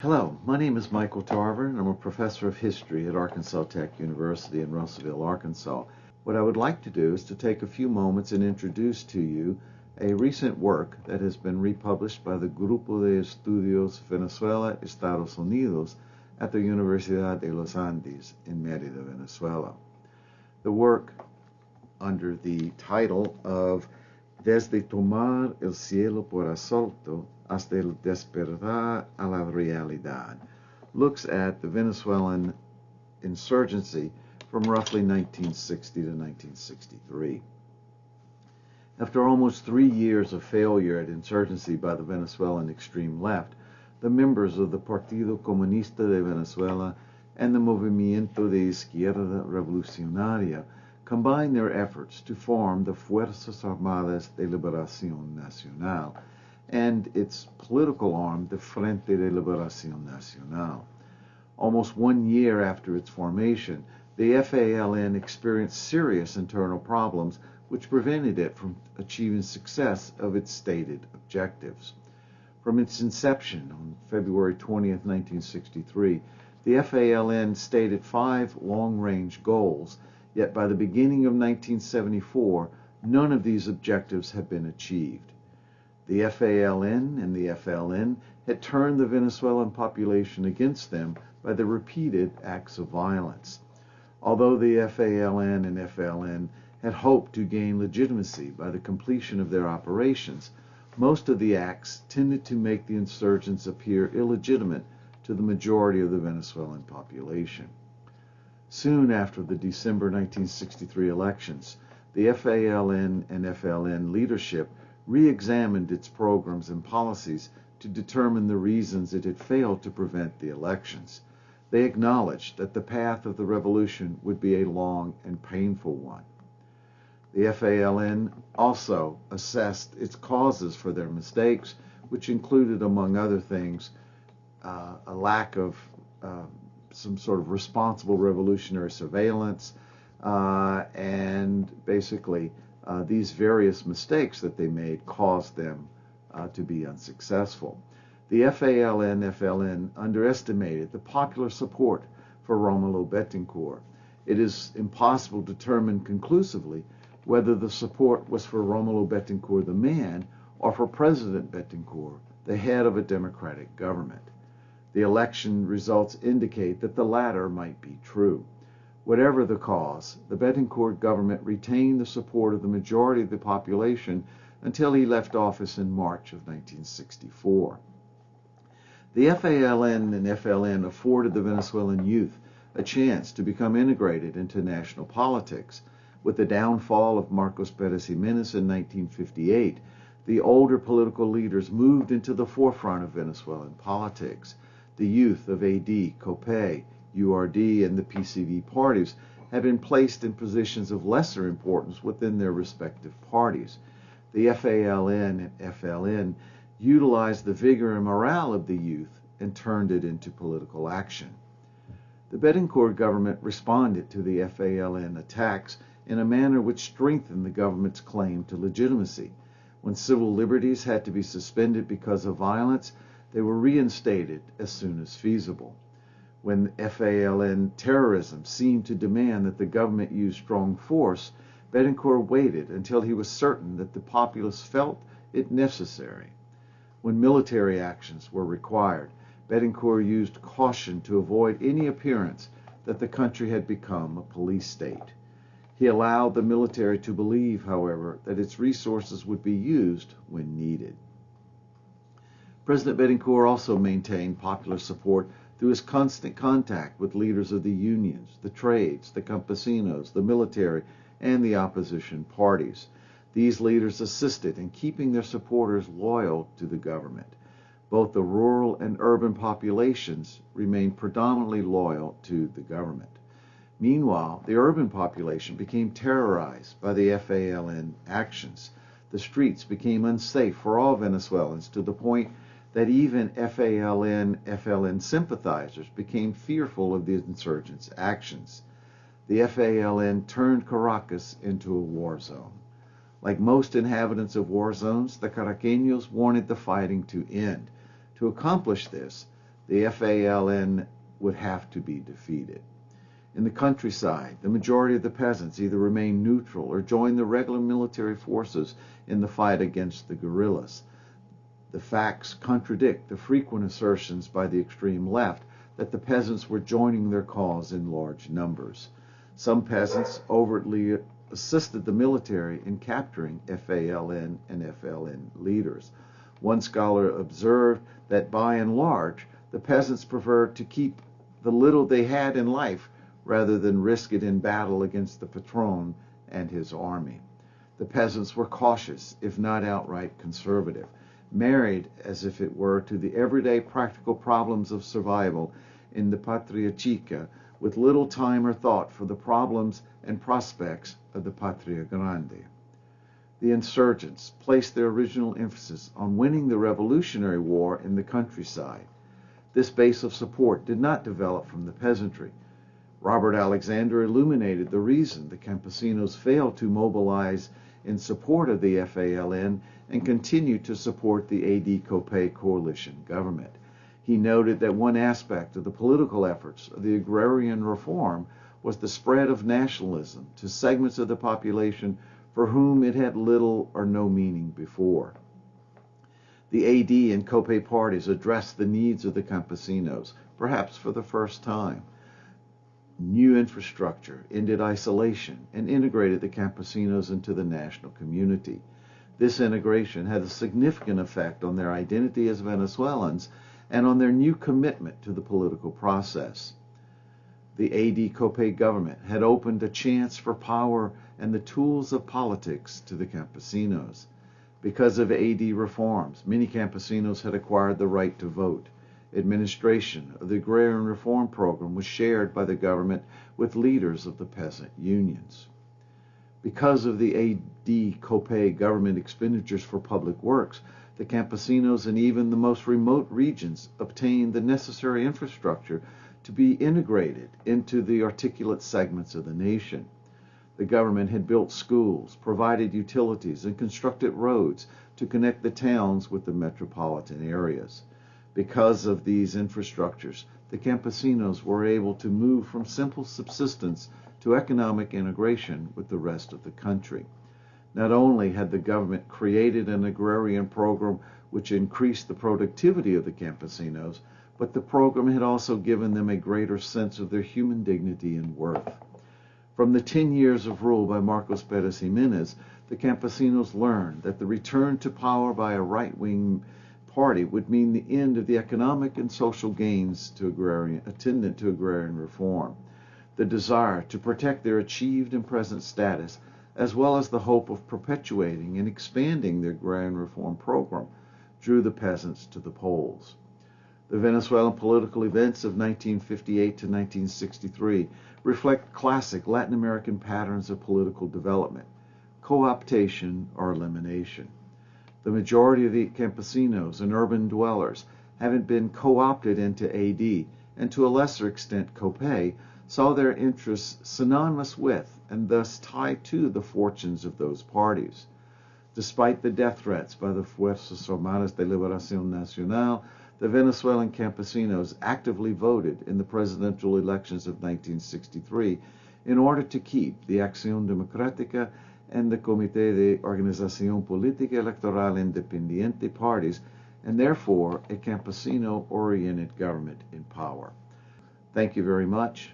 Hello, my name is Micheal Tarver, and I'm a professor of history at Arkansas Tech University in Russellville, Arkansas. What I would like to do is to take a few moments and introduce to you a recent work that has been republished by the Grupo de Estudios Venezuela, Estados Unidos at the Universidad de los Andes in Mérida, Venezuela. The work, under the title of Desde tomar el cielo por asalto hasta el despertar a la realidad, looks at the Venezuelan insurgency from roughly 1960 to 1963. After almost 3 years of failure at insurgency by the Venezuelan extreme left, the members of the Partido Comunista de Venezuela and the Movimiento de Izquierda Revolucionaria combined their efforts to form the Fuerzas Armadas de Liberación Nacional and its political arm, the Frente de Liberación Nacional. Almost 1 year after its formation, the FALN experienced serious internal problems which prevented it from achieving success of its stated objectives. From its inception on February 20th, 1963, the FALN stated 5 long-range goals, yet by the beginning of 1974, none of these objectives had been achieved. The FALN and the FLN had turned the Venezuelan population against them by the repeated acts of violence. Although the FALN and FLN had hoped to gain legitimacy by the completion of their operations, most of the acts tended to make the insurgents appear illegitimate to the majority of the Venezuelan population. Soon after the December 1963 elections, the FALN and FLN leadership re-examined its programs and policies to determine the reasons it had failed to prevent the elections. They acknowledged that the path of the revolution would be a long and painful one. The FALN also assessed its causes for their mistakes, which included, among other things, a lack of some sort of responsible revolutionary surveillance, and basically these various mistakes that they made caused them to be unsuccessful. The FALN-FLN underestimated the popular support for Rómulo Betancourt. It is impossible to determine conclusively whether the support was for Rómulo Betancourt the man or for President Betancourt, the head of a democratic government. The election results indicate that the latter might be true. Whatever the cause, the Betancourt government retained the support of the majority of the population until he left office in March of 1964. The FALN and FLN afforded the Venezuelan youth a chance to become integrated into national politics. With the downfall of Marcos Pérez Jiménez in 1958, the older political leaders moved into the forefront of Venezuelan politics. The youth of AD, COPE, URD, and the PCV parties have been placed in positions of lesser importance within their respective parties. The FALN and FLN utilized the vigor and morale of the youth and turned it into political action. The Betancourt government responded to the FALN attacks in a manner which strengthened the government's claim to legitimacy. When civil liberties had to be suspended because of violence, they were reinstated as soon as feasible. When FALN terrorism seemed to demand that the government use strong force, Betancourt waited until he was certain that the populace felt it necessary. When military actions were required, Betancourt used caution to avoid any appearance that the country had become a police state. He allowed the military to believe, however, that its resources would be used when needed. President Betancourt also maintained popular support through his constant contact with leaders of the unions, the trades, the campesinos, the military, and the opposition parties. These leaders assisted in keeping their supporters loyal to the government. Both the rural and urban populations remained predominantly loyal to the government. Meanwhile, the urban population became terrorized by the FALN actions. The streets became unsafe for all Venezuelans to the point that even FALN-FLN sympathizers became fearful of the insurgents' actions. The FALN turned Caracas into a war zone. Like most inhabitants of war zones, the Caraqueños wanted the fighting to end. To accomplish this, the FALN would have to be defeated. In the countryside, the majority of the peasants either remained neutral or joined the regular military forces in the fight against the guerrillas. The facts contradict the frequent assertions by the extreme left that the peasants were joining their cause in large numbers. Some peasants overtly assisted the military in capturing FALN and FLN leaders. One scholar observed that by and large, the peasants preferred to keep the little they had in life rather than risk it in battle against the patron and his army. The peasants were cautious, if not outright conservative, married as if it were to the everyday practical problems of survival in the patria chica, with little time or thought for the problems and prospects of the patria grande. The insurgents placed their original emphasis on winning the Revolutionary War in the countryside. This base of support did not develop from the peasantry. Robert Alexander illuminated the reason the campesinos failed to mobilize in support of the FALN and continued to support the A.D. Copé coalition government. He noted that one aspect of the political efforts of the agrarian reform was the spread of nationalism to segments of the population for whom it had little or no meaning before. The A.D. and Copé parties addressed the needs of the campesinos, perhaps for the first time. New infrastructure ended isolation and integrated the campesinos into the national community. This integration had a significant effect on their identity as Venezuelans and on their new commitment to the political process. The A.D. Copé government had opened a chance for power and the tools of politics to the campesinos. Because of A.D. reforms, many campesinos had acquired the right to vote. Administration of the agrarian reform program was shared by the government with leaders of the peasant unions. Because of the A.D. Copé government expenditures for public works, the campesinos in even the most remote regions obtained the necessary infrastructure to be integrated into the articulate segments of the nation. The government had built schools, provided utilities, and constructed roads to connect the towns with the metropolitan areas. Because of these infrastructures, the campesinos were able to move from simple subsistence to economic integration with the rest of the country. Not only had the government created an agrarian program which increased the productivity of the campesinos, but the program had also given them a greater sense of their human dignity and worth. From the 10 years of rule by Marcos Pérez Jiménez, the campesinos learned that the return to power by a right-wing party would mean the end of the economic and social gains attendant to agrarian reform. The desire to protect their achieved and present status, as well as the hope of perpetuating and expanding the agrarian reform program, drew the peasants to the polls. The Venezuelan political events of 1958 to 1963 reflect classic Latin American patterns of political development: co-optation or elimination. The majority of the campesinos and urban dwellers, having been co-opted into AD, and to a lesser extent Copé, saw their interests synonymous with and thus tied to the fortunes of those parties. Despite the death threats by the Fuerzas Armadas de Liberación Nacional, the Venezuelan campesinos actively voted in the presidential elections of 1963 in order to keep the Acción Democrática and the Comité de Organización Política Electoral Independiente parties, and therefore a campesino-oriented government in power. Thank you very much.